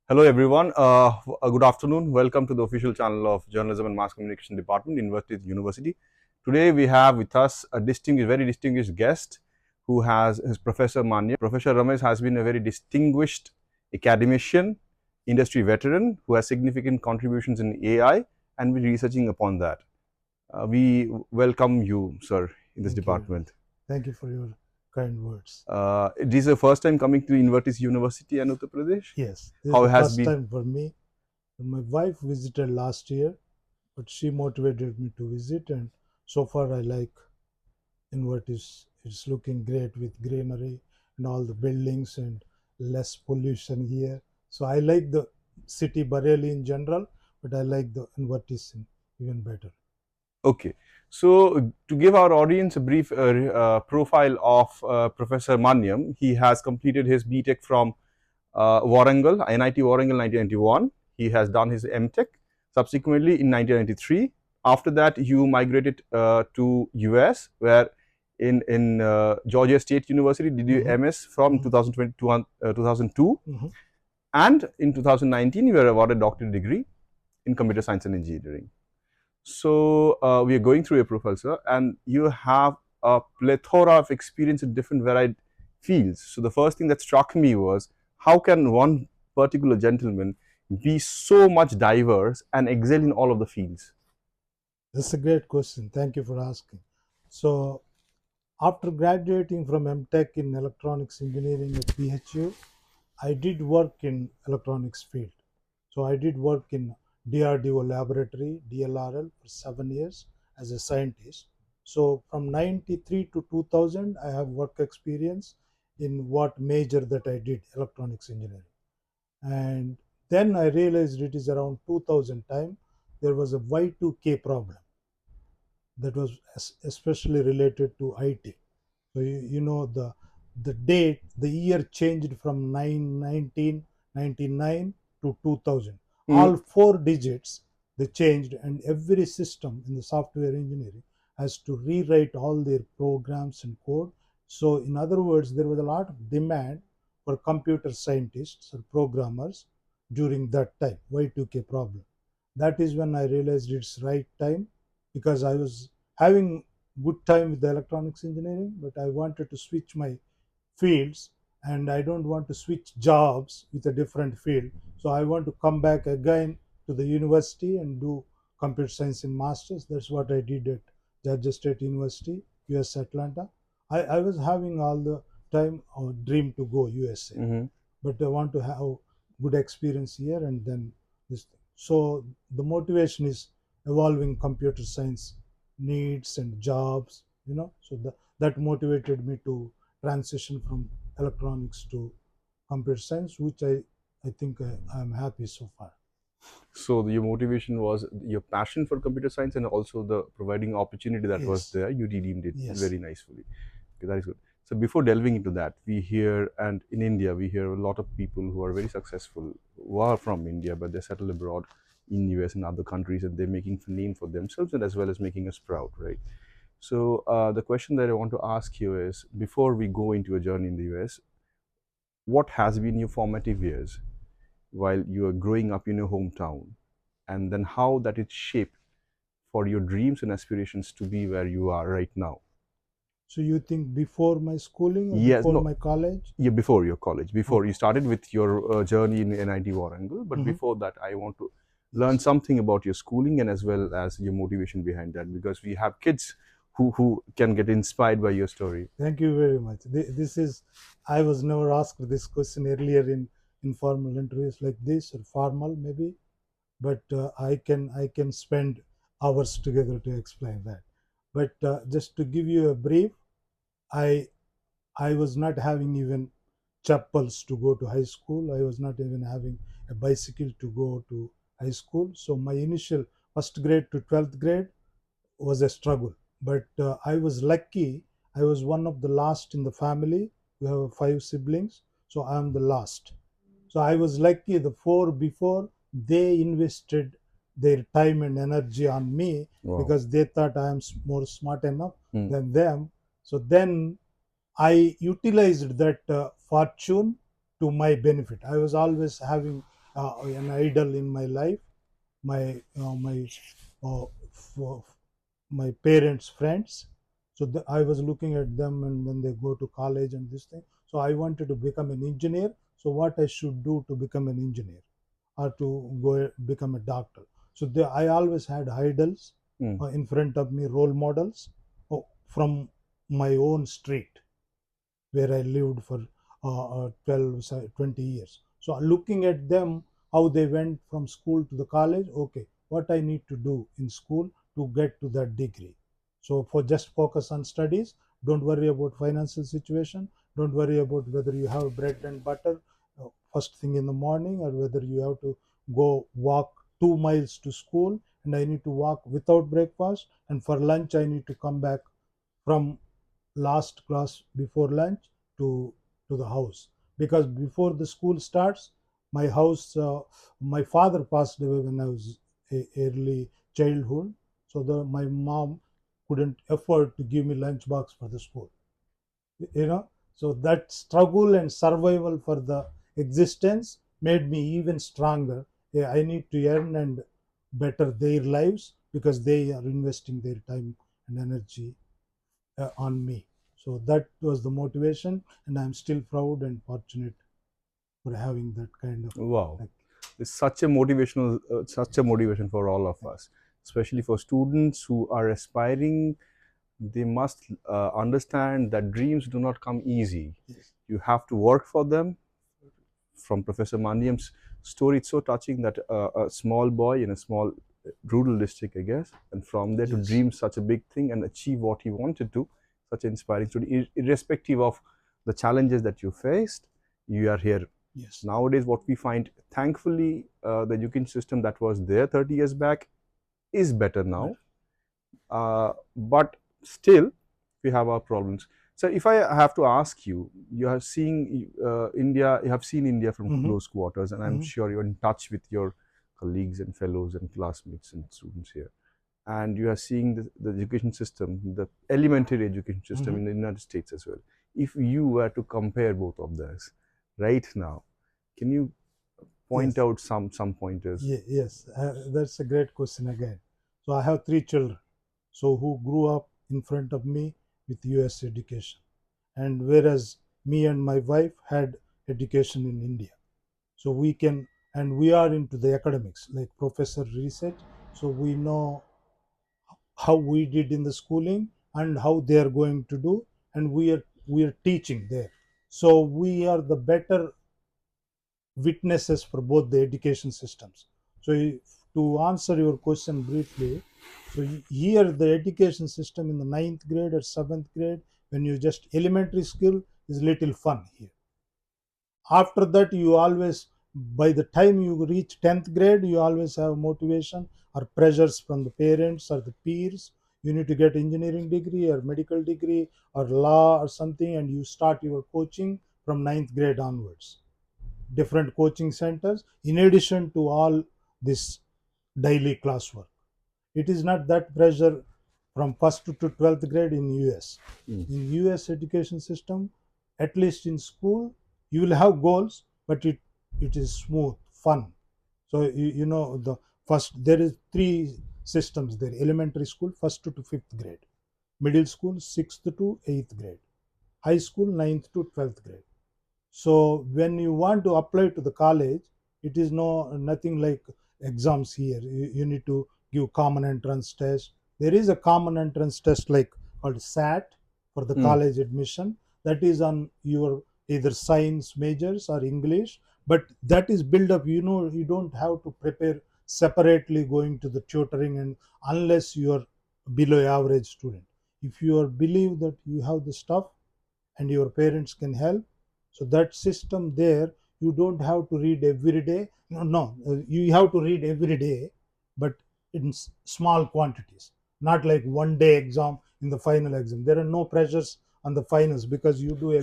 Hello everyone. Good afternoon. Welcome to the official channel of Journalism and Mass Communication Department, Invertis University. Today we have with us a very distinguished guest who is Professor Manyam. Professor Ramesh has been a very distinguished academician, industry veteran who has significant contributions in AI and we're researching upon that. We welcome you, sir, in this department. Thank you for your kind words. It is the first time coming to Invertis University in Uttar Pradesh. Yes, this How is the has first been? time for me. My wife visited last year, but she motivated me to visit, and so far I like Invertis. It's looking great with greenery and all the buildings and less pollution here. So I like the city Bareilly in general, but I like the Invertis even better. Okay, so to give our audience a brief profile of Professor Manyam, he has completed his BTech from Warangal, NIT Warangal 1991. He has done his MTech subsequently in 1993. After that, you migrated to US, where in Georgia State University did you MS from 2020 to 2002, and in 2019 you were awarded doctorate degree in computer science and engineering. So we are going through your profile, sir, and you have a plethora of experience in different varied fields. So the first thing that struck me was how can one particular gentleman be so much diverse and excel in all of the fields? That's a great question. Thank you for asking. So, after graduating from MTech in electronics engineering at PHU, I did work in electronics field. So I did work in DRDO laboratory, DLRL, for 7 years as a scientist. So from 93 to 2000, I have work experience in what major that I did, electronics engineering. And then I realized it is around 2000 time, there was a Y2K problem that was especially related to IT. So you know the date, the year changed from 1999 to 2000. All 4 digits they changed, and every system in the software engineering has to rewrite all their programs and code. So in other words, there was a lot of demand for computer scientists or programmers during that time, Y2K problem. That is when I realized it's right time, because I was having good time with the electronics engineering, but I wanted to switch my fields, and I don't want to switch jobs with a different field. So I want to come back again to the university and do computer science in masters. That's what I did at Georgia State University, US Atlanta. I was having all the time a dream to go USA, but I want to have good experience here and then this thing. So the motivation is evolving computer science needs and jobs, so that motivated me to transition from electronics to computer science, which I think I'm happy so far. So your motivation was your passion for computer science and also the providing opportunity that was Yes. there. You redeemed it Yes. very nicely. Okay, that is good. So before delving into that, we hear, and in India, we hear a lot of people who are very successful, who are from India, but they settle abroad in US and other countries, and they're making a name for themselves and as well as making us proud, right? So the question that I want to ask you is, before we go into a journey in the US, what has been your formative years while you are growing up in your hometown, and then how that is shaped for your dreams and aspirations to be where you are right now? So you think before my schooling or Yes, before no, my college? yeah, before your college, before you Okay. started with your journey in NIT Warangal, but before that, I want to learn something about your schooling and as well as your motivation behind that, because we have kids who can get inspired by your story. Thank you very much. This is, I was never asked this question earlier in informal interviews like this, or formal maybe, but I can spend hours together to explain that. But just to give you a brief, I I was not having even chappals to go to high school. I was not even having a bicycle to go to high school. So my initial first grade to 12th grade was a struggle. But I was lucky. I was one of the last in the family. We have 5 siblings, so I am the last. So I was lucky. The four before, they invested their time and energy on me, Wow. because they thought I am more smart enough Hmm. than them. So then I utilized that fortune to my benefit. I was always having an idol in my life. My my parents' friends. So I was looking at them, and when they go to college and this thing. So I wanted to become an engineer. So what I should do to become an engineer, or to go become a doctor? So I always had idols Mm. in front of me, role models from my own street where I lived for 12, 20 years. So looking at them, how they went from school to the college, okay, what I need to do in school to get to that degree. So for just focus on studies, don't worry about financial situation, don't worry about whether you have bread and butter first thing in the morning, or whether you have to go walk 2 miles to school and I need to walk without breakfast, and for lunch I need to come back from last class before lunch to the house, because before the school starts, my house my father passed away when I was early childhood. So my mom couldn't afford to give me lunch box for the school, you know. So that struggle and survival for the existence made me even stronger. Yeah, I need to earn and better their lives, because they are investing their time and energy on me. So that was the motivation, and I'm still proud and fortunate for having that kind of Wow. like. It's such a motivation for all of us, especially for students who are aspiring. They must understand that dreams do not come easy. Yes, You have to work for them. From Professor Manyam's story, it's so touching that a small boy in a small rural district, I guess, and from there to yes, dream such a big thing and achieve what he wanted to, such an inspiring story, irrespective of the challenges that you faced, you are here. yes, Nowadays, what we find, thankfully, the education system that was there 30 years back is better but now, but still we have our problems. So if I have to ask you, you are seeing India, you have seen India from mm-hmm, close quarters, and I'm mm-hmm, sure you're in touch with your colleagues and fellows and classmates and students here, and you are seeing the education system, the elementary education system mm-hmm, in the United States as well. If you were to compare both of those right now, can you point yes, out some pointers? yes. That's a great question again. So I have 3 children, so who grew up in front of me with U.S. education, and whereas me and my wife had education in India. So we can, and we are into the academics like professor research, so we know how we did in the schooling and how they are going to do, and we are teaching there. So we are the better witnesses for both the education systems. So to answer your question briefly, so here the education system in the ninth grade or seventh grade, when you just elementary skill, is little fun here. After that, you always, by the time you reach 10th grade, you always have motivation or pressures from the parents or the peers. You need to get engineering degree or medical degree or law or something, and you start your coaching from ninth grade onwards, different coaching centers in addition to all this daily classwork. It is not that pressure from first to 12th grade in US. Mm. In US education system, at least in school, you will have goals, but it is smooth, fun. So you know the first, there is 3 systems there: elementary school first to 5th grade, middle school 6th to 8th grade, high school 9th to 12th grade. So when you want to apply to the college, it is nothing like exams here. You need to give common entrance test. There is a common entrance test like called SAT for the Mm. college admission. That is on your either science majors or English, but that is built up. You know, you don't have to prepare separately going to the tutoring, and unless you are below average student. If you are believe that you have the stuff and your parents can help, so that system there, you don't have to read every day. No, you have to read every day, but in small quantities, not like one day exam. In the final exam there are no pressures on the finals, because you do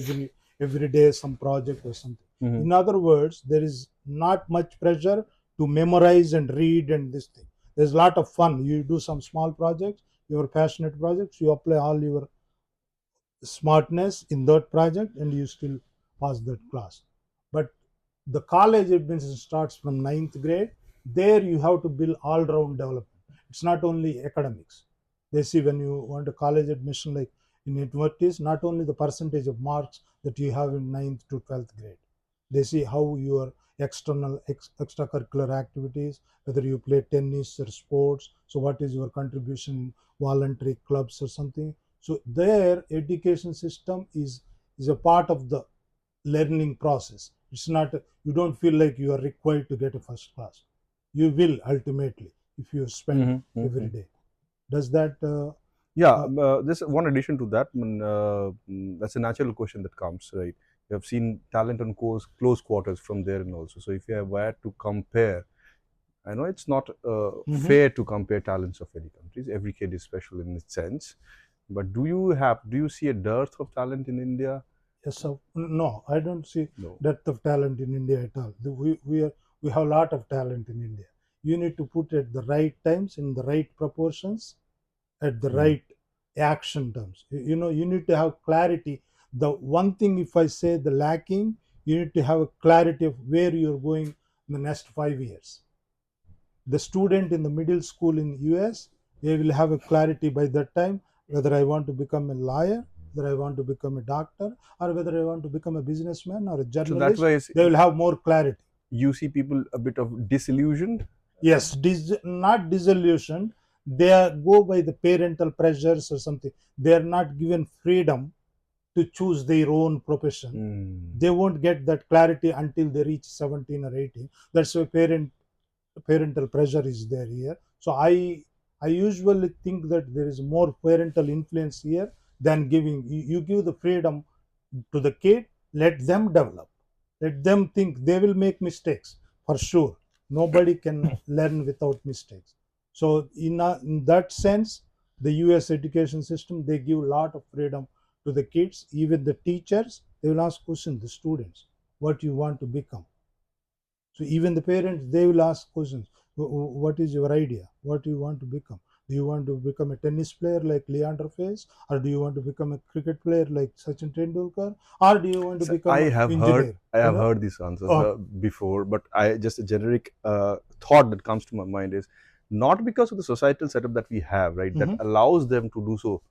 every day some project or something. Mm-hmm. In other words, there is not much pressure to memorize and read and this thing. There's a lot of fun. You do some small projects, your passionate projects, you apply all your smartness in that project, and you still pass that class. But The college admission starts from ninth grade. There you have to build all-round development. It's not only academics. They see when you want a college admission like in Invertis, not only the percentage of marks that you have in ninth to 12th grade. They see how your extracurricular activities, whether you play tennis or sports. So what is your contribution in voluntary clubs or something? So their education system is a part of the learning process. It's not, you don't feel like you are required to get a first class. You will ultimately if you spend every day. Does that Yeah, there's one addition to that. That's a natural question that comes, right? You have seen talent on close quarters from there, and also. So if you were to compare, I know it's not fair to compare talents of any countries. Every kid is special in its sense. But do you see a dearth of talent in India? yes, so, no, I don't see No. depth of talent in India at all. We have a lot of talent in India. You need to put it at the right times, in the right proportions, at the right action terms. You know, you need to have clarity. The one thing, if I say the lacking, you need to have a clarity of where you're going in the next 5 years. The student in the middle school in US, they will have a clarity by that time whether I want to become a lawyer, whether I want to become a doctor, or whether I want to become a businessman or a So that's journalist. why They will have more clarity. you see people a bit of disillusioned. Yes, not disillusioned. They go by the parental pressures or something. They are not given freedom to choose their own profession. They won't get that clarity until they reach 17 or 18. That's why parental pressure is there here. So I usually think that there is more parental influence here than giving. You give the freedom to the kid, let them develop, let them think. They will make mistakes for sure. Nobody can learn without mistakes. So in that sense, the US education system, they give a lot of freedom to the kids. Even the teachers, they will ask questions, the students, what you want to become. So even the parents, they will ask questions. What is your idea? What do you want to become? Do you want to become a tennis player like Leander Paes, or do you want to become a cricket player like Sachin Tendulkar, or do you want to So become an engineer? I You have know? heard these answers Oh, before, but I just a generic thought that comes to my mind is not because of the societal setup that we have, right, that mhm. allows them to do so.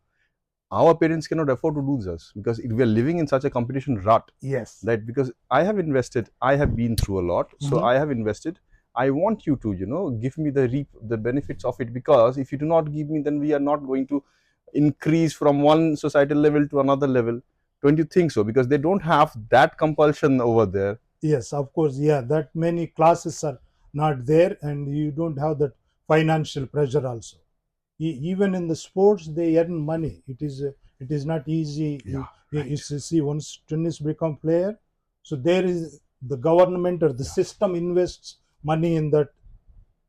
Our parents cannot afford to do this because we are living in such a competition rut. Yes. That because I have invested, I have been through a lot, so Mhm. I have invested. I want you to, give me the benefits of it, because if you do not give me, then we are not going to increase from one societal level to another level. Don't you think so? Because they don't have that compulsion over there. Yes, of course. Yeah, that many classes are not there, and you don't have that financial pressure also. Even in the sports, they earn money. It is not easy. Yeah, You right. see, once tennis become player, so there is the government or the Yeah. system invests money in that,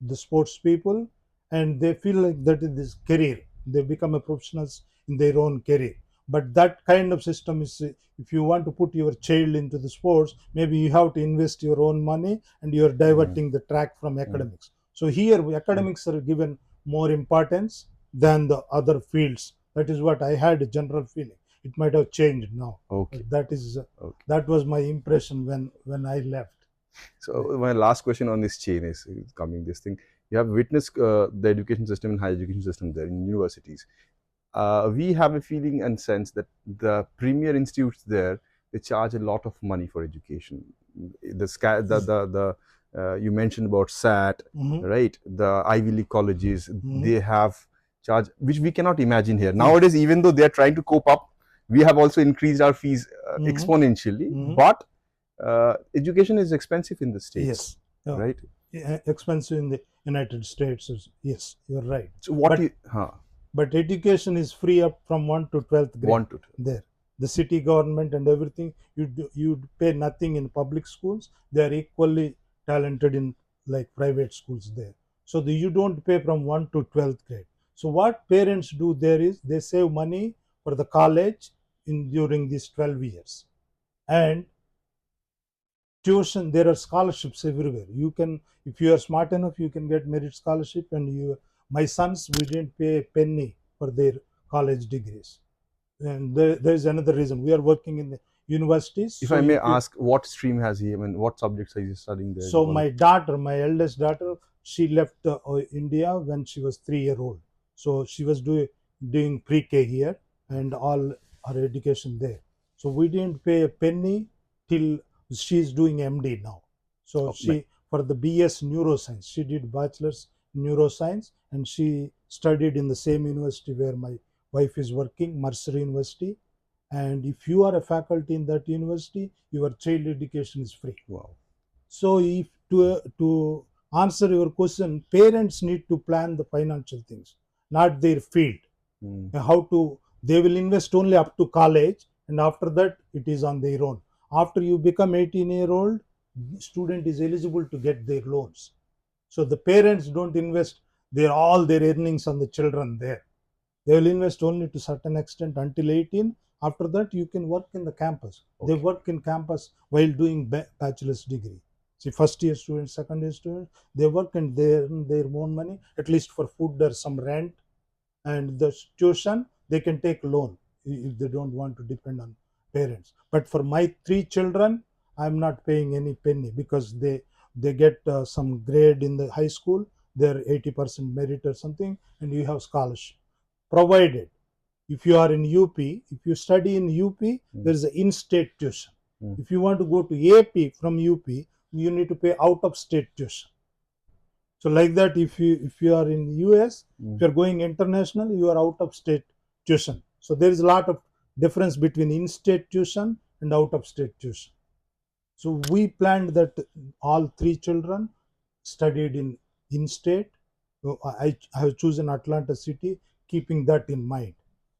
the sports people, and they feel like that is this career. They become a professionals in their own career. But that kind of system is, if you want to put your child into the sports, maybe you have to invest your own money, and you are diverting the track from academics. So here academics are given more importance than the other fields. That is what I had a general feeling. It might have changed now, Okay. but that is Okay. that was my impression when I left. So my last question on this chain is coming. This thing you have witnessed the education system and higher education system there in universities. We have a feeling and sense that the premier institutes there, they charge a lot of money for education. You mentioned about SAT, Mhm. right? The Ivy League colleges, Mhm. they have charge which we cannot imagine here nowadays. Even though they are trying to cope up, we have also increased our fees Mhm. exponentially. Mhm. But education is expensive in the states, Yes. Yeah. right? Expensive in the United States. Yes, you're right. So what But you education is free up from 1 to 12th grade want to tell? there. The city government and everything, you pay nothing in public schools. They are equally talented in like private schools there. So you don't pay from 1 to 12th grade. So what parents do there is they save money for the college in during these 12 years. And tuition, there are scholarships everywhere. You can, if you are smart enough, you can get merit scholarship. And you, my sons, we didn't pay a penny for their college degrees. And there is another reason. We are working universities. If So I may if you, ask, what stream has he? I mean, what subjects are you studying there in so college? my eldest daughter, she left India when she was 3 year old. So she was doing pre-K here and all her education there. So we didn't pay a penny till she's doing MD now. So Oh, she, for the BS neuroscience, she did bachelor's neuroscience, and she studied in the same university where my wife is working, Mercer University. And if you are a faculty in that university, your child education is free. wow. So, if to answer your question, parents need to plan the financial things, not their field. Mm. How to, they will invest only up to college, and after that it is on their own. After you become 18-year-old, student is eligible to get their loans. So the parents don't invest their all their earnings on the children there. They will invest only to certain extent until 18. After that, you can work in the campus. They Okay. work in campus while doing bachelor's degree. See, first year students, second year students, they work and they earn their own money, at least for food or some rent, and the tuition they can take loan if they don't want to depend on parents. But for my 3 children, I'm not paying any penny because they get some grade in the high school, they're 80% merit or something, and you have scholarship provided. If you are in UP, if you study in UP, there is an in-state tuition. Mm. If you want to go to AP from UP, you need to pay out-of-state tuition. So like that, if you are in US, if you are going international, you are out-of-state tuition. So there is a lot of difference between in-state tuition and out-of-state tuition. So we planned that all 3 children studied in state. I have chosen Atlanta City, keeping that in mind.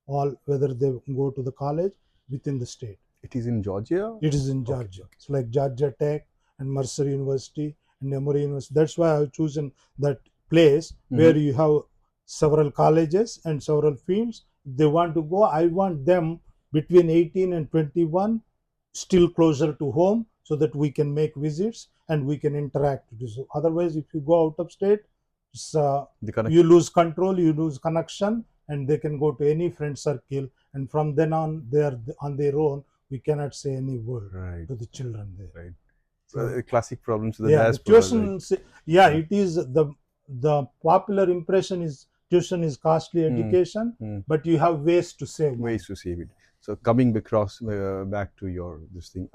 All whether they go to the college within the state. It is in Georgia? It is in Okay. Georgia. It's like Georgia Tech and Mercer University and Emory University. That's why I've chosen that place where you have several colleges and several fields. If they want to go, I want them between 18 and 21, still closer to home, so that we can make visits and we can interact. So otherwise, if you go out of state, you lose control, you lose connection, and they can go to any friend circle, and from then on they are on their own. We cannot say any word Right. to the children there. Right. So, classic problems with the yeah, the diaspora. tuition, it is the popular impression is tuition is costly education, but you have ways to save money. Ways to save it. So coming across back to your this thing,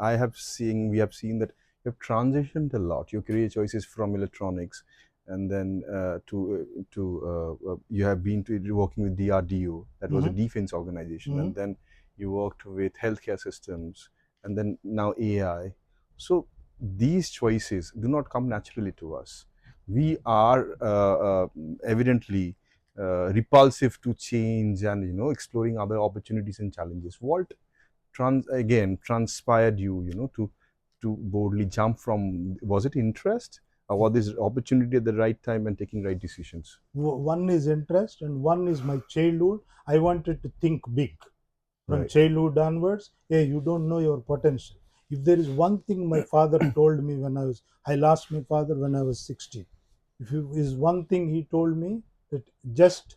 we have seen that you have transitioned a lot. Your career choices from electronics, and then you have been working with DRDO. That was a defense organization, and then you worked with healthcare systems, and then now AI. So these choices do not come naturally to us. We are evidently repulsive to change and exploring other opportunities and challenges. What transpired you to boldly jump from? Was it interest, or was this opportunity at the right time and taking right decisions? One is interest, and one is my childhood. I wanted to think big from Right. childhood onwards. Hey, you don't know your potential. If there is one thing my father told me when I lost my father when I was 16. If it is one thing he told me, that just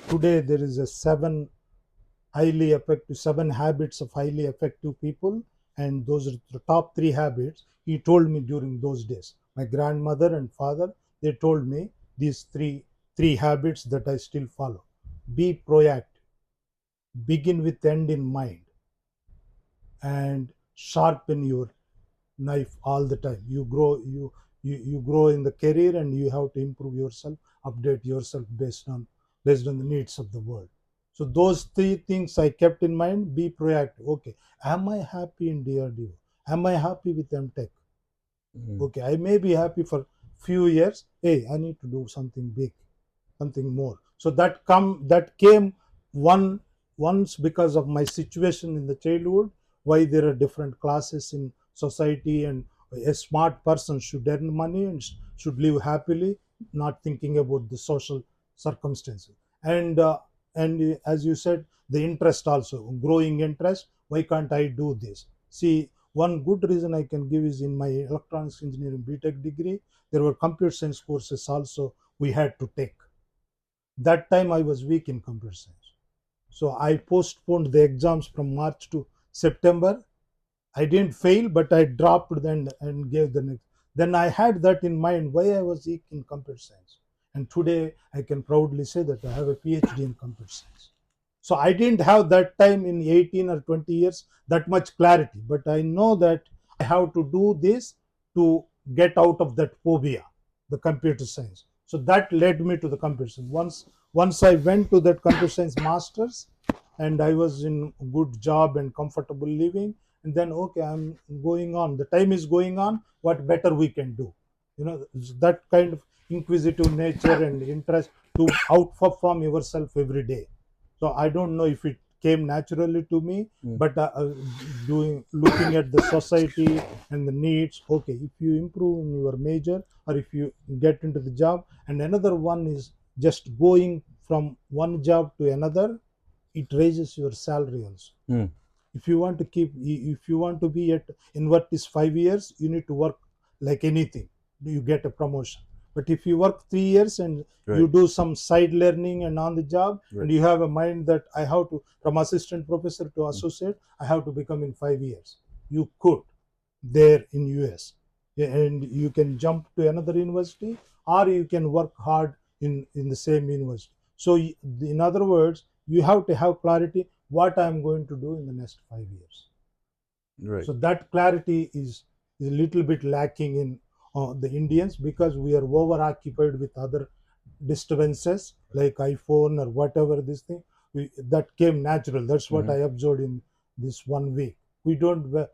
today there is a seven habits of highly effective people, and those are the top 3 habits he told me during those days. My grandmother and father, they told me these three habits that I still follow. Be proactive, begin with end in mind, and sharpen your knife all the time. You grow in the career, and you have to improve yourself, update yourself based on the needs of the world. So those 3 things I kept in mind. Be proactive. Okay, am I happy in DRDO? Am I happy with MTech? Okay, I may be happy for few years. Hey, I need to do something big, something more. So that came once because of my situation in the childhood. Why there are different classes in society, and a smart person should earn money and should live happily, not thinking about the social circumstances. And as you said, the interest also, growing interest. Why can't I do this? See, one good reason I can give is in my electronics engineering BTech degree, there were computer science courses also we had to take. That time I was weak in computer science. So I postponed the exams from March to September. I didn't fail, but I dropped then and gave the next. Then I had that in mind why I was weak in computer science. And today I can proudly say that I have a PhD in computer science. So I didn't have that time in 18 or 20 years that much clarity, but I know that I have to do this to get out of that phobia, the computer science. So that led me to the computer science. Once I went to that computer science masters, and I was in good job and comfortable living, and then okay, I'm going on. The time is going on. What better we can do? That kind of inquisitive nature and interest to outperform yourself every day. So I don't know if it came naturally to me, but doing looking at the society and the needs. Okay, if you improve in your major or if you get into the job, and another one is just going from one job to another, it raises your salary also. If you want to if you want to be at Invertis 5 years, you need to work like anything. You get a promotion. But if you work 3 years and you do some side learning and on the job, and you have a mind that I have to, from assistant professor to associate, I have to become in 5 years. You could there in US, and you can jump to another university, or you can work hard in the same university. So in other words, you have to have clarity what I'm going to do in the next 5 years. Right. So that clarity is a little bit lacking in the Indians, because we are over occupied with other disturbances like iPhone or whatever this thing. That came natural. That's what I observed in this 1 week. We don't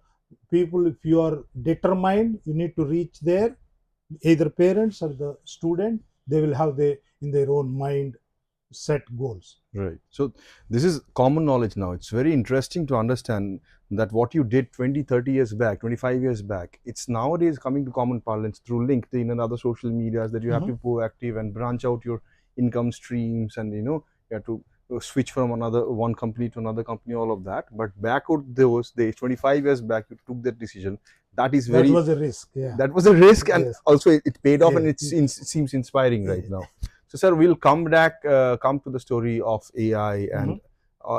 people, if you are determined, you need to reach there. Either parents or the student, they will have in their own mind set goals. Right. So this is common knowledge now. It's very interesting to understand that what you did 20, 30 years back, 25 years back, it's nowadays coming to common parlance through LinkedIn and other social medias, that you have to be proactive and branch out your income streams, and you have to switch from one company to another company, all of that. But back at those days, 25 years back, you took that decision. That is very, that was a risk. Yeah, that was a risk, and yes, also it paid off, and yes, it seems inspiring right now. So, sir, we'll come to the story of AI and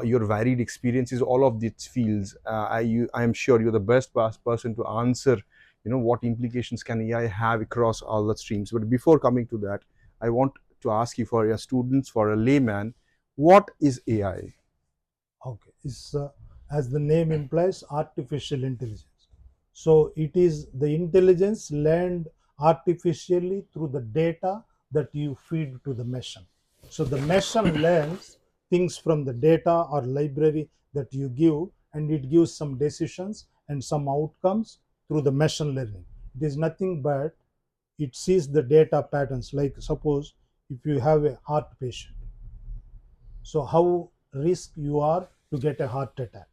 your varied experiences, all of these fields. I am sure you're the best person to answer, what implications can AI have across all the streams. But before coming to that, I want to ask you, for your students, for a layman, what is AI? Okay, it's as the name implies, artificial intelligence. So it is the intelligence learned artificially through the data that you feed to the machine. So the machine learns things from the data or library that you give, and it gives some decisions and some outcomes through the machine learning. It is nothing but it sees the data patterns. Like suppose if you have a heart patient, so how risk you are to get a heart attack,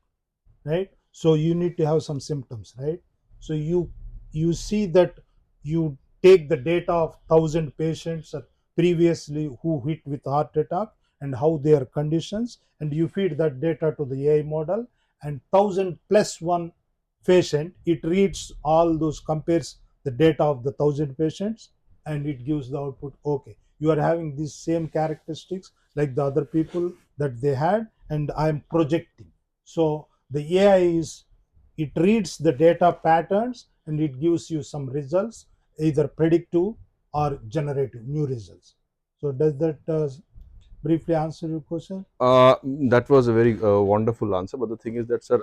right? So you need to have some symptoms, right? So you see that you take the data of 1,000 patients previously who hit with heart attack and how their conditions, and you feed that data to the AI model, and 1,000 plus one patient, it reads all those, compares the data of the 1,000 patients, and it gives the output. Okay, you are having these same characteristics like the other people that they had, and I'm projecting. So the AI it reads the data patterns and it gives you some results, either predictive or generative new results. So does that briefly answer your question? That was a very wonderful answer. But the thing is that, sir,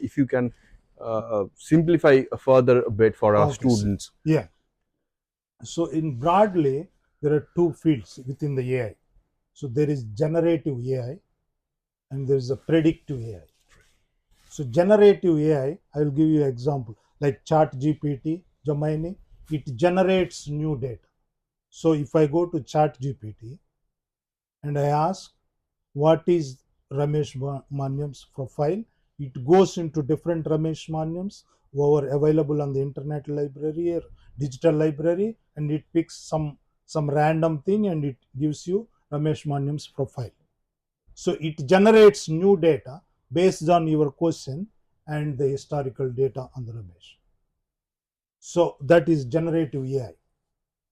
if you can simplify further a bit for our Okay, students. yeah. So in broadly, there are two fields within the AI. So there is generative AI and there is a predictive AI. So generative AI, I will give you an example like Chat GPT, Gemini, it generates new data. So if I go to Chat GPT and I ask what is Ramesh Manyam's profile, it goes into different Ramesh Manyams who are available on the internet library or digital library, and it picks some random thing and it gives you Ramesh Manyam's profile. So it generates new data based on your question and the historical data on the Ramesh. So that is generative AI.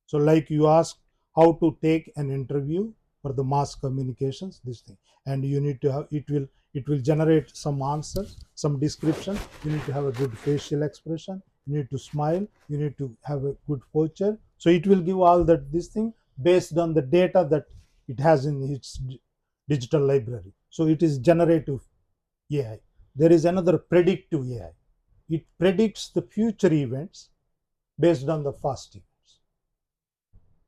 So like you ask how to take an interview, for the mass communications, this thing. And you need to have, it will generate some answers, some description. You need to have a good facial expression, you need to smile, you need to have a good posture. So it will give all that, this thing, based on the data that it has in its digital library. So it is generative AI. There is another predictive AI. It predicts the future events based on the past events.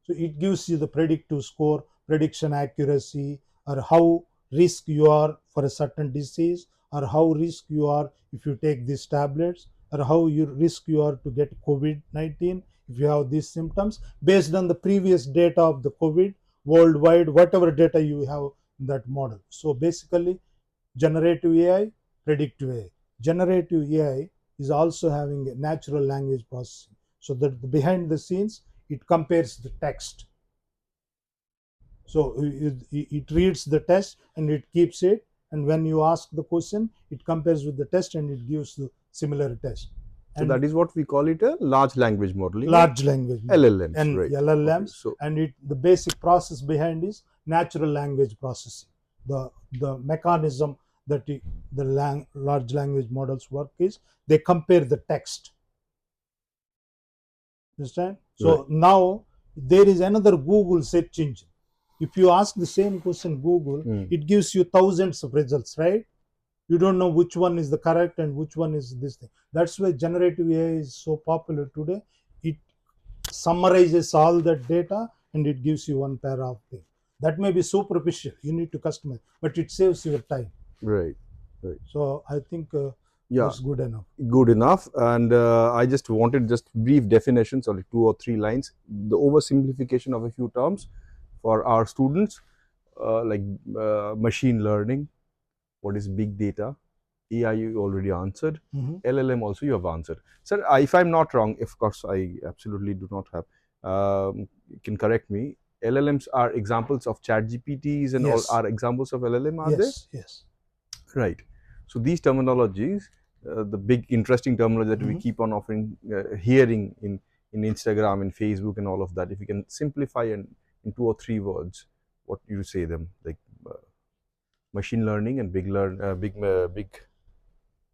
So it gives you the predictive score, prediction accuracy, or how risk you are for a certain disease, or how risk you are if you take these tablets, or how you risk you are to get COVID-19 if you have these symptoms, based on the previous data of the COVID worldwide, whatever data you have in that model. So basically, generative AI, predictive AI. Generative AI is also having a natural language processing. So that behind the scenes, it compares the text. So it reads the text and it keeps it. And when you ask the question, it compares with the text and it gives the similar text. So that is what we call it a large language modeling. Large language model. LLMs, and right? LLMs. Okay, so and the basic process behind is natural language processing. The mechanism that the large language models work is they compare the text. Understand? So right. now there is another Google search engine. If you ask the same question Google, it gives you thousands of results, right? You don't know which one is the correct and which one is this thing. That's why generative AI is so popular today. It summarizes all that data and it gives you one paragraph thing. That may be superficial, you need to customize, but it saves your time. Right, right. So I think Yeah, that's good enough. good enough. And I just wanted just brief definitions, or 2 or 3 lines, the oversimplification of a few terms for our students, like machine learning, what is big data, AI you already answered, LLM also you have answered. Sir, if I'm not wrong, of course I absolutely do not have, you can correct me, LLMs are examples of chat GPTs and Yes. all are examples of LLM, are Yes, they? yes. Right. So these terminologies, the big interesting terminology that we keep on offering, hearing in Instagram, in Facebook, and all of that. If you can simplify in 2 or 3 words, what you say them, like machine learning and big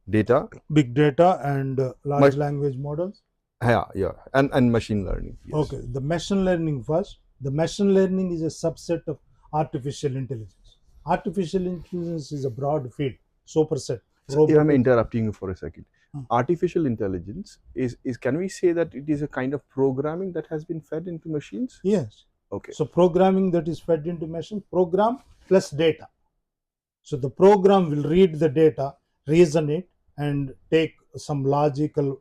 data. Big data and large language models. Yeah, and machine learning. Yes. Okay, the machine learning first. The machine learning is a subset of artificial intelligence. Artificial intelligence is a broad field, superset. So if I'm interrupting you for a second, artificial intelligence is can we say that it is a kind of programming that has been fed into machines? Yes. Okay. So programming that is fed into machine, program plus data. So the program will read the data, reason it, and take some logical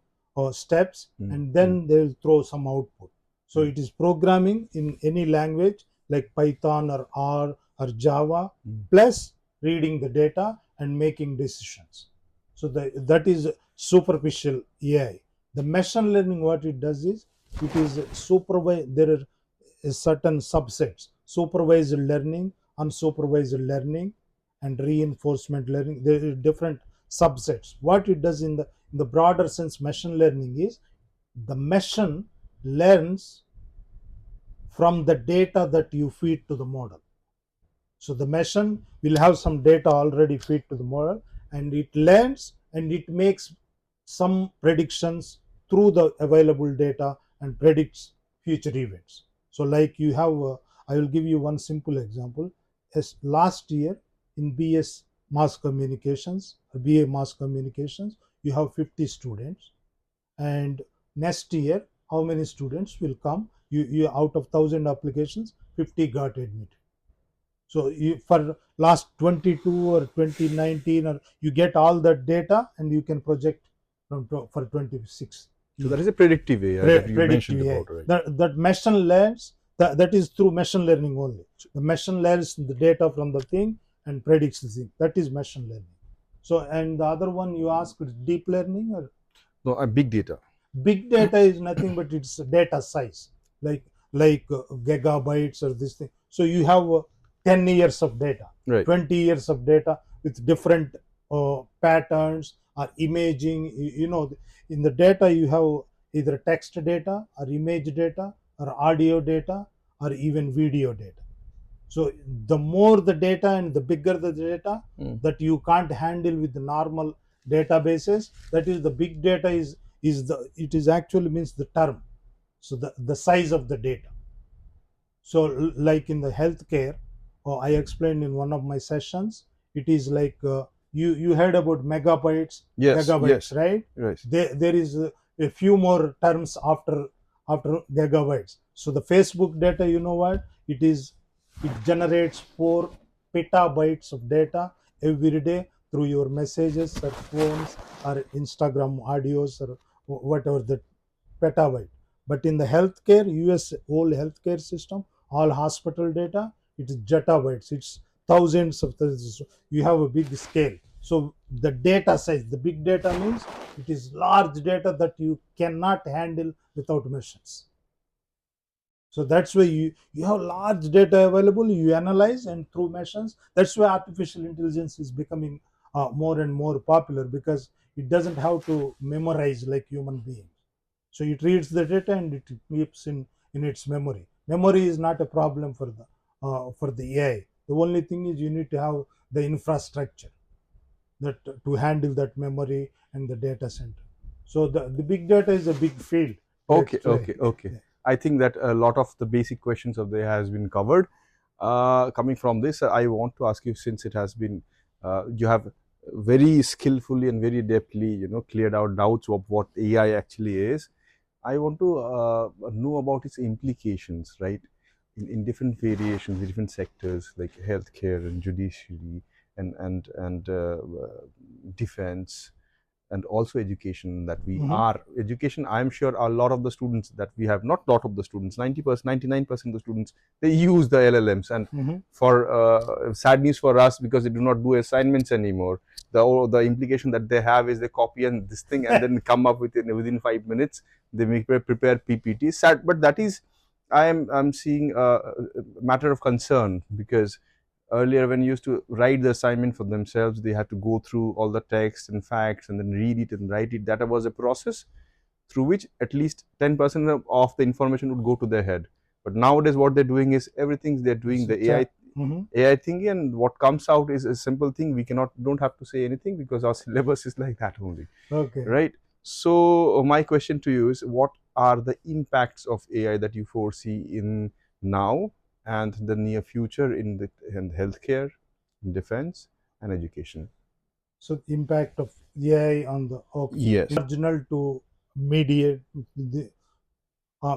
steps, and then they will throw some output. So it is programming in any language like Python or R or Java, plus reading the data and making decisions. So that is superficial AI. The machine learning, what it does is, it is supervised. There are certain subsets: supervised learning, unsupervised learning, and reinforcement learning. There are different subsets. What it does in the broader sense, machine learning is the machine learns from the data that you feed to the model. So the machine will have some data already fed to the model, and it learns and it makes some predictions through the available data and predicts future events. So like you have, I will give you one simple example. As last year in BS mass communications or BA mass communications, you have 50 students, and next year how many students will come? You out of 1,000 applications, 50 got admitted. So for last 22 or 2019, or you get all that data and you can project for 26. So that is a predictive AI that you mentioned about, right? That machine learns, that is through machine learning only. The machine learns the data from the thing and predicts the thing. That is machine learning. So, and the other one you asked is deep learning, or no, big data. Big data is nothing but it's data size, like gigabytes or this thing. So you have 10 years of data, right, 20 years of data with different patterns or imaging. In the data you have either text data or image data or audio data or even video data. So the more the data and the bigger the data that you can't handle with the normal databases, that is the big data is the it is actually means the term. So the size of the data. So like in the healthcare, I explained in one of my sessions, it is like you heard about megabytes, Yes, gigabytes, yes, right? right. There is a few more terms after gigabytes. So the Facebook data, you know what it is? It generates 4 petabytes of data every day through your messages or phones or Instagram audios or whatever the petabyte. But in the healthcare, US whole healthcare system, all hospital data, it is zettabytes. It's thousands of thousands. You have a big scale. So the data size, the big data means it is large data that you cannot handle without machines. So that's why you have large data available, you analyze and through machines. That's why artificial intelligence is becoming more and more popular because it doesn't have to memorize like human beings. So it reads the data and it keeps in its memory. Memory is not a problem for the AI. The only thing is you need to have the infrastructure that to handle that memory and the data center. So the big data is a big field to Okay, explain. okay, okay. Yeah. I think that a lot of the basic questions of there has been covered. Coming from this, I want to ask you, since it has been, you have very skillfully and very adeptly, cleared out doubts of what AI actually is. I want to know about its implications, right? In different variations, different sectors like healthcare and judiciary and defense, and also education, that we are education. I'm sure a lot of the students that we have, not lot of the students, 90%, 99% of the students, they use the LLMs, and for sad news for us, because they do not do assignments anymore. The implication that they have is they copy and this thing and then come up with it within 5 minutes. They make prepare PPT. Sad, but that is, I'm seeing a matter of concern, because earlier when you used to write the assignment for themselves, they had to go through all the text and facts and then read it and write it. That was a process through which at least 10% of the information would go to their head. But nowadays what they're doing is everything they're doing So the AI thingy, and what comes out is a simple thing. We don't have to say anything because our syllabus is like that only, Okay. right? So my question to you is, what are the impacts of AI that you foresee in now and the near future in healthcare, in defense, and education? So impact of AI on the Yes. marginal to mediate the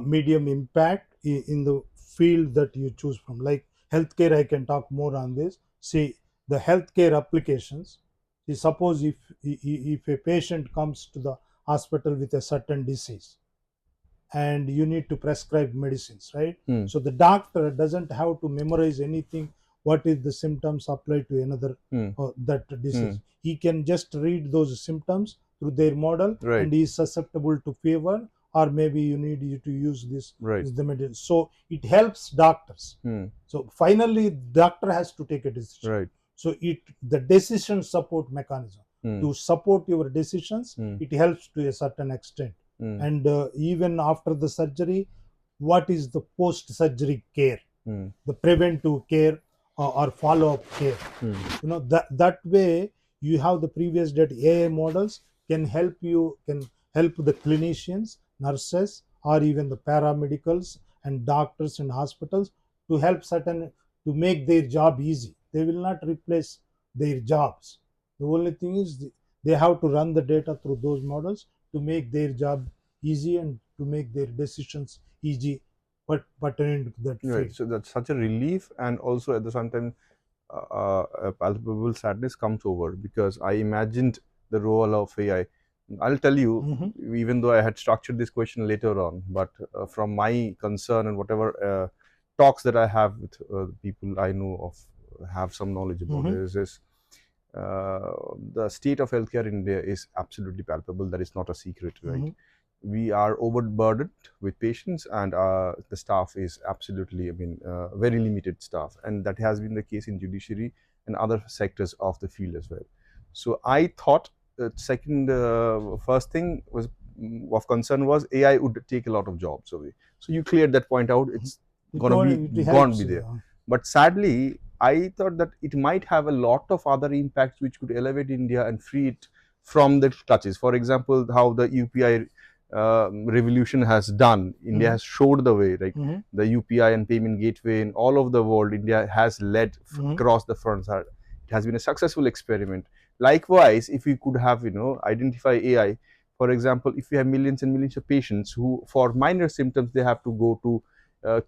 medium impact in the field that you choose from. Like healthcare, I can talk more on this. See the healthcare applications. See, suppose if a patient comes to the hospital with a certain disease and you need to prescribe medicines, right? So the doctor doesn't have to memorize anything. What is the symptoms applied to another that disease? He can just read those symptoms through their model, Right. and he is susceptible to fever, or maybe you to use this Right. is the medicine. So it helps doctors. So finally, doctor has to take a decision. Right. So the decision support mechanism to support your decisions, it helps to a certain extent. And even after the surgery, what is the post surgery care, the preventive care or follow up care? That way you have the previous data. AI models can help the clinicians, nurses, or even the paramedicals and doctors and hospitals to help certain to make their job easy. They will not replace their jobs. The only thing is they have to run the data through those models to make their job easy and to make their decisions easy, but pertaining to that Right. field. So that's such a relief, and also at the same time, a palpable sadness comes over, because I imagined the role of AI. I'll tell you, even though I had structured this question later on, but from my concern and whatever talks that I have with people I know of, have some knowledge about is the state of healthcare in India is absolutely palpable. That is not a secret, right? We are overburdened with patients, and the staff is absolutely, very limited staff, and that has been the case in judiciary and other sectors of the field as well. So I thought first thing was of concern was AI would take a lot of jobs away. So you cleared that point out. It's gonna be It gone helps. be there. But sadly, I thought that it might have a lot of other impacts which could elevate India and free it from the clutches. For example, how the UPI revolution has done. India has showed the way, right? The UPI and payment gateway in all of the world, India has led across the fronts. It has been a successful experiment. Likewise, if we could have, identify AI, for example, if we have millions and millions of patients who, for minor symptoms, they have to go to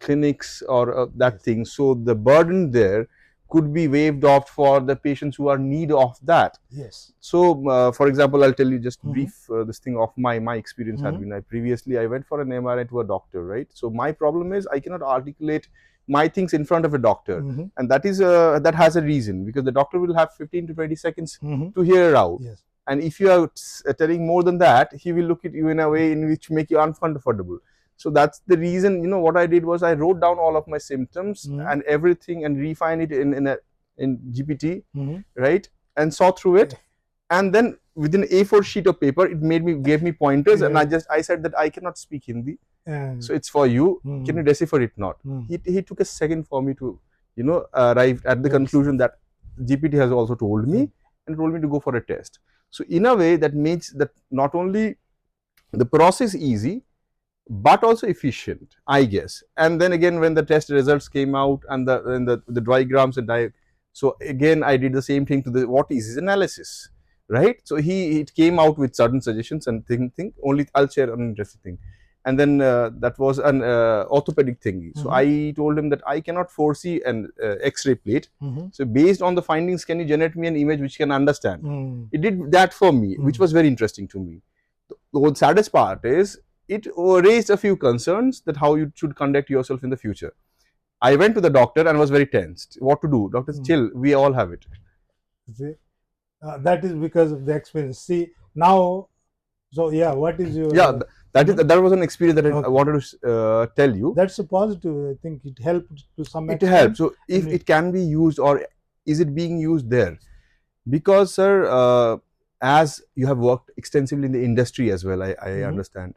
clinics or that thing. So the burden there could be waived off for the patients who are in need of that. Yes. So, for example, I'll tell you just brief this thing of my experience had been. Previously I went for an MRI to a doctor, right? So my problem is I cannot articulate my things in front of a doctor, and that is that has a reason, because the doctor will have 15 to 20 seconds to hear out. Yes. And if you are telling more than that, he will look at you in a way in which make you uncomfortable. So that's the reason, what I did was I wrote down all of my symptoms and everything and refine it in GPT, right? And saw through it. And then within A4 sheet of paper, it gave me pointers, and I said that I cannot speak Hindi. So it's for you. Can you decipher it not? He took a second for me to, arrive at the conclusion that GPT has also told me and told me to go for a test. So in a way, that makes that not only the process easy, but also efficient, I guess. And then again, when the test results came out and the diagrams and so again I did the same thing to the what is his analysis, right? So it came out with certain suggestions and think only I'll share an interesting thing. And then that was an orthopedic thingy. So I told him that I cannot foresee an X-ray plate. So based on the findings, can you generate me an image which can understand? It did that for me, which was very interesting to me. The saddest part is it raised a few concerns that how you should conduct yourself in the future. I went to the doctor and was very tensed. What to do? Doctor said, chill, we all have it. See, that is because of the experience. See, now, so yeah, what is your... Yeah, that was an experience that I wanted to tell you. That's a positive. I think it helped to some extent. It helped. So if it can be used, or is it being used there? Because, sir, as you have worked extensively in the industry as well, I understand.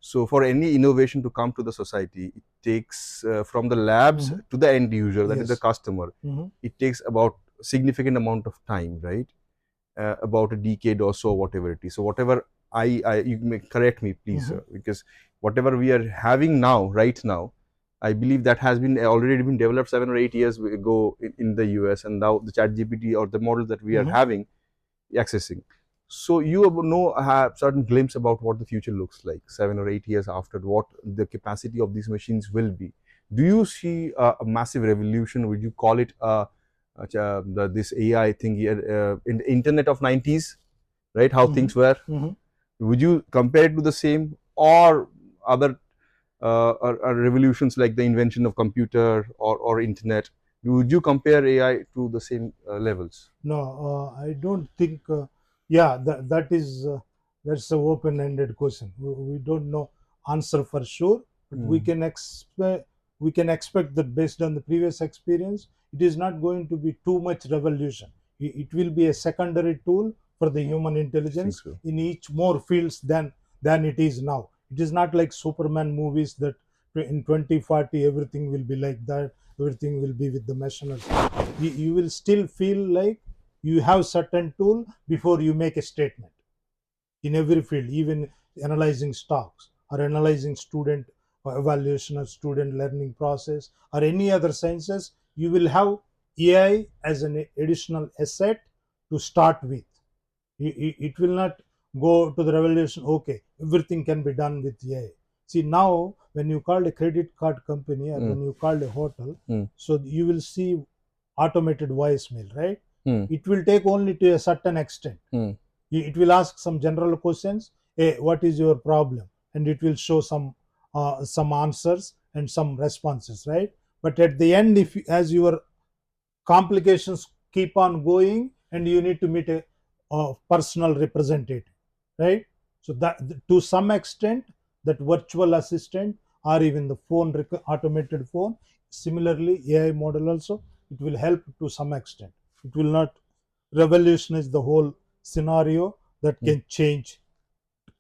So for any innovation to come to the society, it takes from the labs to the end user, that is the customer, it takes about significant amount of time, right? About a decade or so, whatever it is. So whatever you may correct me, please, sir, because whatever we are having now, right now, I believe that has been already been developed 7 or 8 years ago in the US, and now the ChatGPT or the models that we are having, accessing. So you have certain glimpse about what the future looks like 7 or 8 years after, what the capacity of these machines will be. Do you see a massive revolution? Would you call it this AI thing in the internet of 90s, right? How things were. Would you compare it to the same, or other revolutions like the invention of computer or internet? Would you compare AI to the same levels? No, I don't think. Yeah, that's an open-ended question. We don't know answer for sure, but we can expect that based on the previous experience, it is not going to be too much revolution. It will be a secondary tool for the human intelligence in each more fields than it is now. It is not like Superman movies that in 2040 everything will be like that, everything will be with the machines. You will still feel like you have certain tool before you make a statement in every field, even analyzing stocks or analyzing student evaluation or student learning process or any other sciences. You will have AI as an additional asset to start with. It will not go to the revolution, okay, everything can be done with AI. See, now when you call a credit card company or when you call a hotel, so you will see automated voicemail, right? It will take only to a certain extent. It will ask some general questions. Hey, what is your problem? And it will show some answers and some responses, right? But at the end, as your complications keep on going, and you need to meet a personal representative, right? So that to some extent, that virtual assistant or even the phone, automated phone, similarly AI model also, it will help to some extent. It will not revolutionize the whole scenario that can change,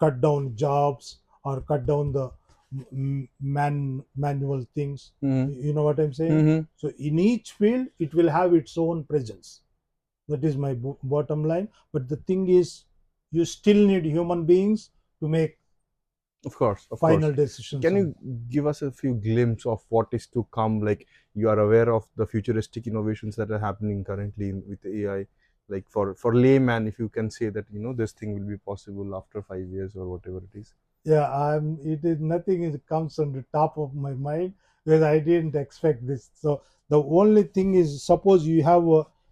cut down jobs or cut down the manual things. Mm-hmm. You know what I'm saying? Mm-hmm. So in each field, it will have its own presence. That is my bottom line. But the thing is, you still need human beings to make Of course, of course. final decisions Can on. you give us a few glimpse of what is to come? Like, you are aware of the futuristic innovations that are happening currently with AI. Like, for layman, if you can say that, this thing will be possible after 5 years or whatever it is. Yeah, it is nothing is comes on the top of my mind because I didn't expect this. So the only thing is, suppose you have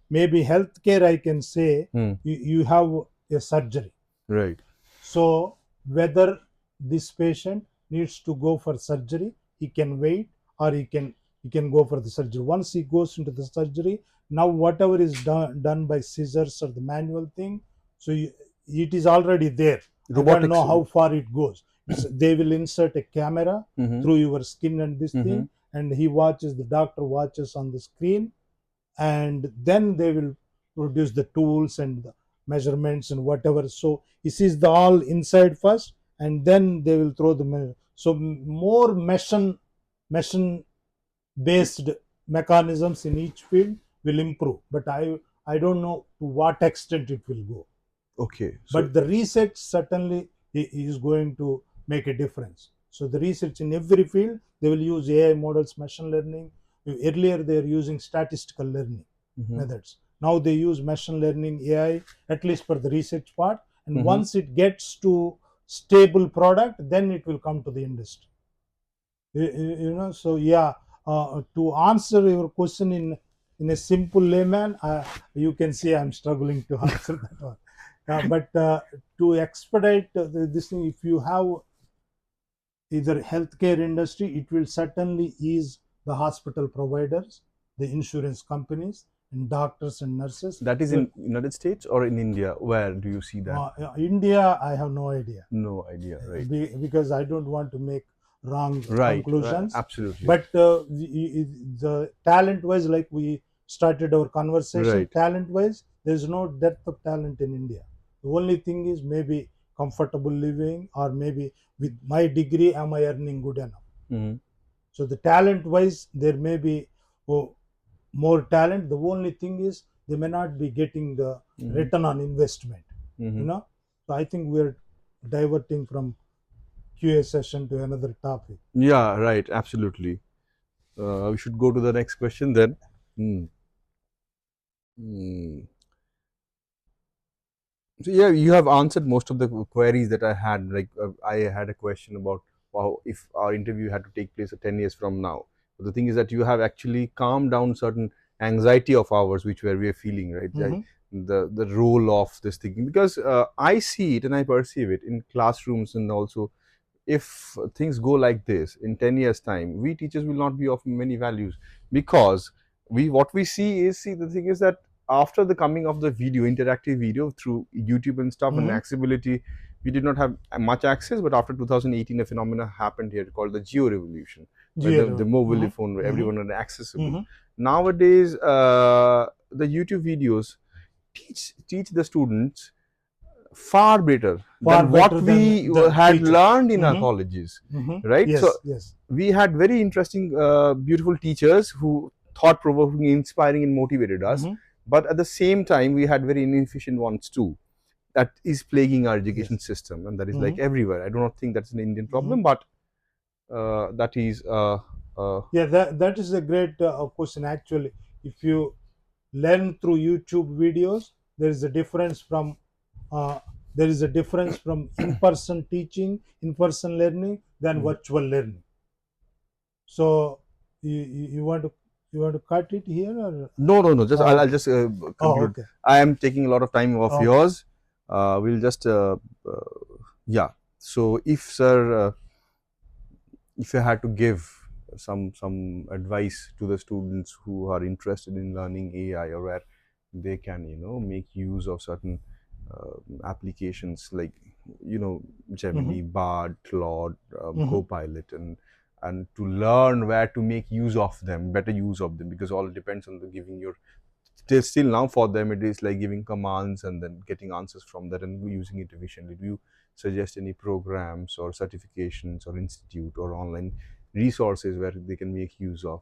maybe healthcare, I can say Hmm. you have a surgery. Right. So whether this patient needs to go for surgery, he can wait, or he can go for the surgery. Once he goes into the surgery, now whatever is done by scissors or the manual thing, so it is already there. I don't know Robotics. how far it goes. They will insert a camera Mm-hmm. through your skin and this Mm-hmm. thing, and the doctor watches on the screen, and then they will produce the tools and the measurements and whatever. So he sees the all inside first, and then they will throw the so more machine based mechanisms in each field will improve, but I don't know to what extent it will go. Okay. So, But the research certainly is going to make a difference. So the research in every field, they will use AI models, machine learning. Earlier they are using statistical learning mm-hmm. methods. Now they use machine learning, AI, at least for the research part. And Mm-hmm. once it gets to stable product, then it will come to the industry. So yeah, to answer your question in a simple layman, you can see I'm struggling to answer that one. But to expedite this thing, if you have either healthcare industry, it will certainly ease the hospital providers, the insurance companies, and doctors and nurses. that is in United States or in India? Where do you see that? India, I have no idea. No idea. Right. Because I don't want to make wrong Right. conclusions. Absolutely. But the talent wise, like we started our conversation, Right. talent wise, there's no depth of talent in India. The only thing is maybe comfortable living, or maybe with my degree, am I earning good enough? Mm-hmm. So the talent wise, there may be more talent. The only thing is they may not be getting the Mm-hmm. return on investment. Mm-hmm. So I think we're diverting from QA session to another topic. Yeah. Right. Absolutely. We should go to the next question then. Hmm. Hmm. So yeah, you have answered most of the queries that I had. Like, I had a question about how if our interview had to take place 10 years from now. But the thing is that you have actually calmed down certain anxiety of ours, which we are feeling, right? Mm-hmm. The role of this thing, because I see it and I perceive it in classrooms, and also if things go like this in 10 years time, we teachers will not be of many values, because what we see the thing is that after the coming of the video, interactive video through YouTube and stuff, and Mm-hmm. accessibility, we did not have much access. But after 2018, a phenomena happened here called the geo revolution, where the mobile Mm-hmm. phone, where everyone are accessible. Mm-hmm. Nowadays, the YouTube videos teach the students far better Far than what better than we the had teachers. learned in our Mm-hmm. colleges, Mm-hmm. right? So Yes, yes. we had very interesting, beautiful teachers who thought provoking, inspiring, and motivated us. Mm-hmm. But at the same time, we had very inefficient ones too. That is plaguing our education Yes. system, and that is Mm-hmm. like everywhere. I do not think that's an Indian problem, Mm-hmm. but that is. Yeah, that is a great question. Actually, if you learn through YouTube videos, there is a difference from uh, in-person teaching, in-person learning, than Mhm. virtual learning. So you want to cut it here, or No. Just I'll okay? just Oh, conclude. okay. I am taking a lot of time of Okay. yours. We'll just yeah. So if sir, if you had to give some advice to the students who are interested in learning AI, or where they can make use of certain applications like Gemini, Mm-hmm. Bard, Claude, Mm-hmm. Copilot, and to learn where to make use of them, better use of them, because all depends on the giving your still now for them it is like giving commands and then getting answers from that and using it efficiently. Do you suggest any programs or certifications or institute or online resources where they can make use of?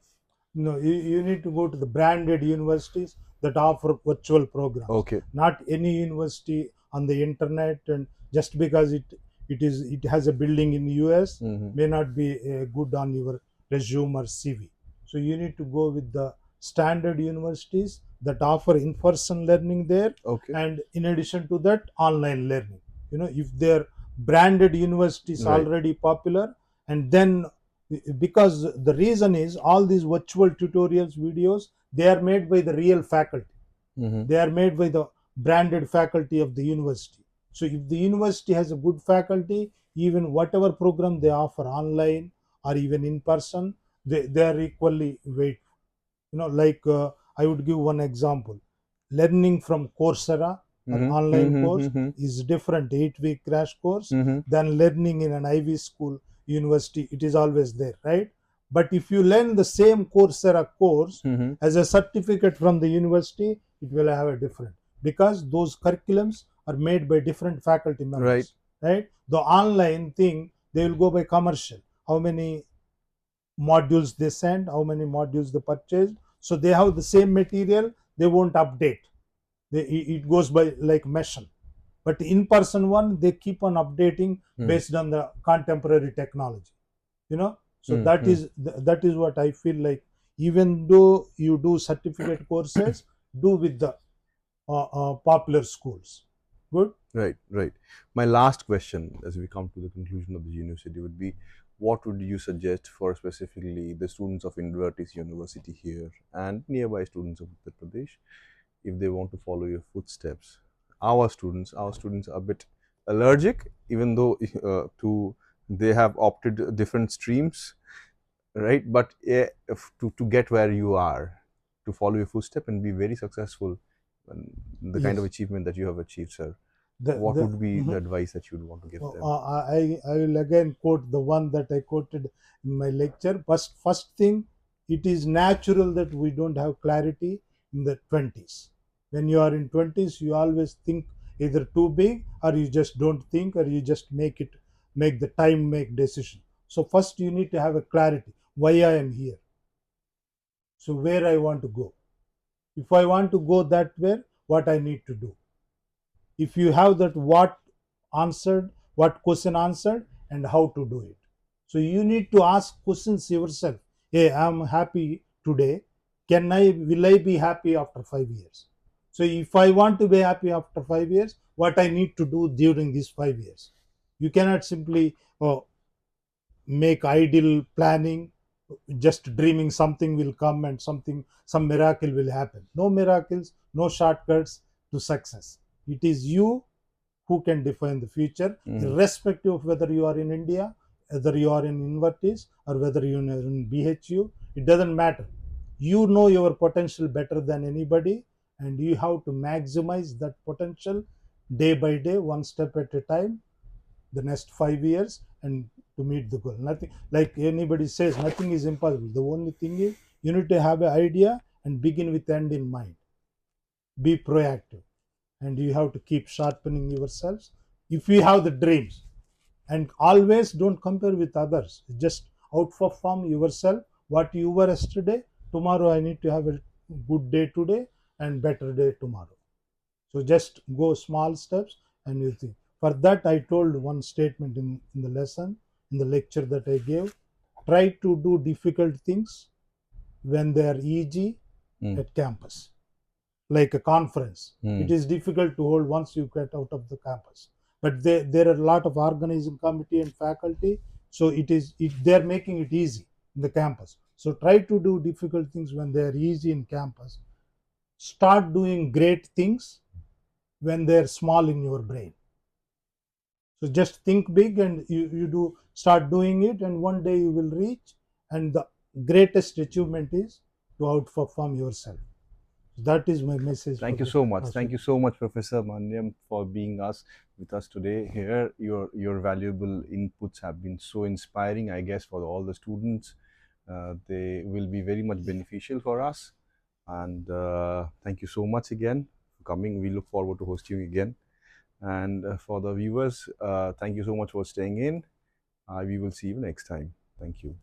No, you need to go to the branded universities that offer virtual programs, Okay. not any university on the internet. And just because it has a building in US Mm-hmm. may not be good on your resume or CV. So you need to go with the standard universities that offer in-person learning there, Okay. and in addition to that, online learning. If their branded universities Right. already popular, and then, because the reason is all these virtual tutorials videos, they are made by the real faculty, Mm-hmm. they are made by the branded faculty of the university. So if the university has a good faculty, even whatever program they offer online or even in person, they are equally weight. Like, I would give one example. Learning from Coursera or Mm-hmm. online course Mm-hmm. is different, 8-week crash course, Mm-hmm. than learning in an Ivy school university. It is always there, right? But if you learn the same Coursera course Mm-hmm. as a certificate from the university, it will have a different, because those curriculums are made by different faculty Right. members, right? The online thing, they will go by commercial, how many modules they send, how many modules they purchase. So they have the same material, they won't update. It goes by like mission. But in person one, they keep on updating Mm-hmm. based on the contemporary technology. So Mm-hmm. that is what I feel like. Even though you do certificate courses, do with the popular schools. Good. Right, right. My last question as we come to the conclusion of the university would be, what would you suggest for specifically the students of Invertis University here and nearby students of Uttar Pradesh if they want to follow your footsteps? Our students are a bit allergic, even though to they have opted different streams, right? But to get where you are, to follow your footstep and be very successful, and the kind of Yes. achievement that you have achieved, sir, what The would be the mhm. advice that you would want to give them? I will again quote the one that I quoted in my lecture. First thing, it is natural that we don't have clarity in the 20s. When you are in 20s, you always think either too big, or you just don't think, or you just make the time make decision. So first you need to have a clarity why I am here. So where I want to go. If I want to go that way, what I need to do. If you have that what question answered, and how to do it. So you need to ask questions yourself. Hey, I'm happy today. Will I be happy after 5 years? So if I want to be happy after 5 years, what I need to do during these 5 years? You cannot simply make ideal planning, just dreaming something will come and some miracle will happen. No miracles, no shortcuts to success. It is you who can define the future, Mm. irrespective of whether you are in India, whether you are in Invertis, or whether you are in BHU. It doesn't matter. You know your potential better than anybody, and you have to maximize that potential day by day, one step at a time, the next 5 years, and to meet the goal. Nothing, like anybody says, nothing is impossible. The only thing is you need to have an idea and begin with end in mind. Be proactive, and you have to keep sharpening yourselves. If you have the dreams, and always don't compare with others, just outperform yourself. What you were yesterday, tomorrow I need to have a good day today and better day tomorrow. So just go small steps, and you think. For that, I told one statement in the lesson, in the lecture that I gave. Try to do difficult things when they are easy Mm. at campus, like a conference. It Mm. is difficult to hold once you get out of the campus. But there are a lot of organizing committee and faculty, so they're making it easy in the campus. So try to do difficult things when they are easy in campus. Start doing great things when they're small in your brain. So just think big, and you do start doing it, and one day you will reach. And the greatest achievement is to outperform yourself. That is my message for Thank you the so much. Thank you students. so much, Professor Manyam, for being with us today here. Your valuable inputs have been so inspiring, I guess, for all the students. They will be very much beneficial for us. And thank you so much again for coming. We look forward to hosting you again. And for the viewers, thank you so much for staying in. We will see you next time. Thank you.